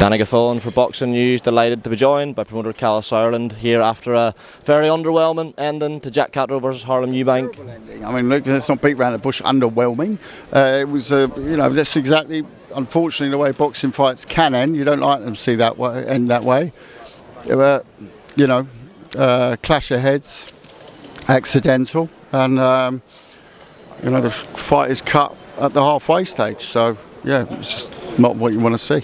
Danny Gaffon for Boxing News, delighted to be joined by promoter Kalle Sauerland here after a very underwhelming ending to Jack Catterall versus Harlem Eubank. I mean, look, let's not beat around the bush. Underwhelming. It was, that's exactly, unfortunately, the way boxing fights can end. You don't like them to see that way, end that way. Clash of heads, accidental, and the fight is cut at the halfway stage. So yeah, it's just not what you want to see.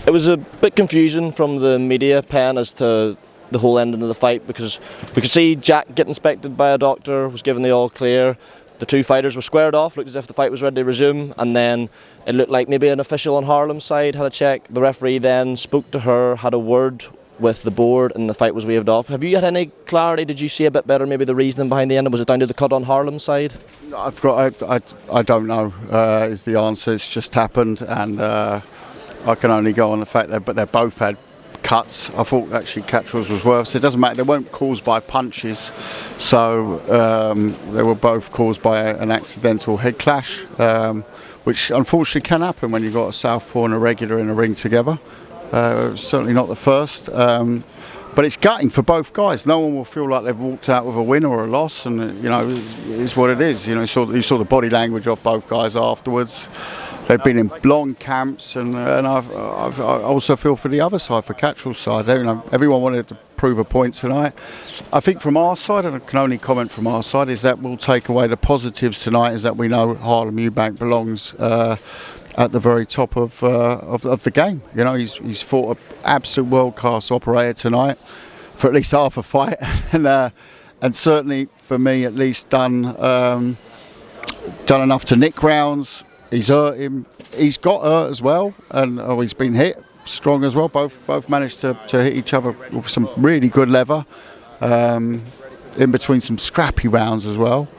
It was a bit confusing from the media pen as to the whole ending of the fight, because we could see Jack get inspected by a doctor, was given the all clear. The two fighters were squared off, looked as if the fight was ready to resume, and then it looked like maybe an official on Harlem's side had a check. The referee then spoke to her, had a word with the board, and the fight was waved off. Have you had any clarity? Did you see a bit better maybe the reasoning behind the ending? Was it down to the cut on Harlem's side? I don't know is the answer. It's just happened, and I can only go on the fact that they both had cuts. I thought actually Catterall's was worse. It doesn't matter, they weren't caused by punches, so they were both caused by an accidental head clash, which unfortunately can happen when you've got a southpaw and a regular in a ring together. Certainly not the first, but it's gutting for both guys. No one will feel like they've walked out with a win or a loss, and it's what it is. You saw the body language of both guys afterwards. They've been in long camps, and I also feel for the other side, for Catterall's side. Everyone wanted to prove a point tonight. I think from our side, and I can only comment from our side, is that we'll take away the positives tonight. Is that we know Harlem Eubank belongs at the very top of the game. He's fought an absolute world-class operator tonight for at least half a fight, and certainly for me at least done enough to nick rounds. He's hurt him. He's got hurt as well, and he's been hit strong as well. Both managed to hit each other with some really good leather, in between some scrappy rounds as well.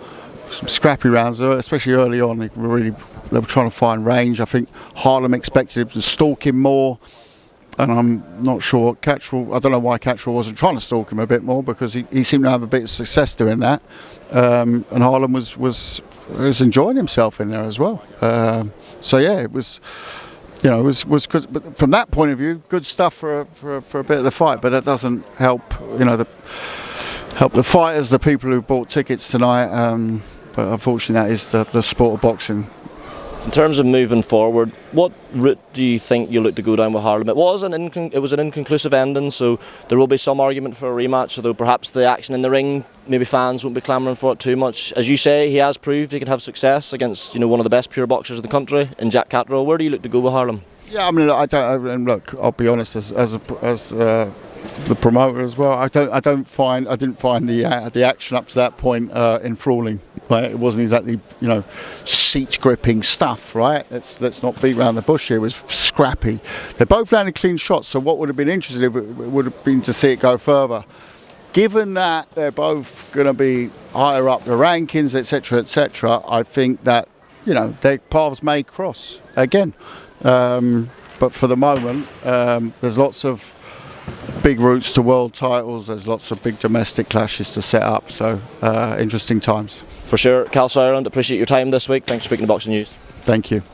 Some scrappy rounds, especially early on. They were trying to find range. I think Harlem expected him to stalk him more, and I'm not sure Catterall. I don't know why Catterall wasn't trying to stalk him a bit more, because he seemed to have a bit of success doing that, and Harlem was enjoying himself in there as well. So yeah, it was was good. But from that point of view, good stuff for a bit of the fight. But that doesn't help help the fighters, the people who bought tickets tonight. But unfortunately, that is the sport of boxing. In terms of moving forward, what route do you think you'll look to go down with Harlem? It was an inconclusive ending, so there will be some argument for a rematch, although perhaps the action in the ring, maybe fans won't be clamouring for it too much. As you say, he has proved he can have success against one of the best pure boxers in the country, in Jack Catterall. Where do you look to go with Harlem? Yeah, I mean, I'll be honest, as the promoter as well, I didn't find the action up to that point enthralling. Right? It wasn't exactly seat gripping stuff. Right? Let's not beat around the bush here. It was scrappy. They both landed clean shots. So what would have been interesting would have been to see it go further. Given that they're both going to be higher up the rankings, etc., I think that their paths may cross again. But for the moment, there's lots of big routes to world titles. There's lots of big domestic clashes to set up. So interesting times. For sure. Kalle Sauerland, appreciate your time this week. Thanks for speaking to Boxing News. Thank you.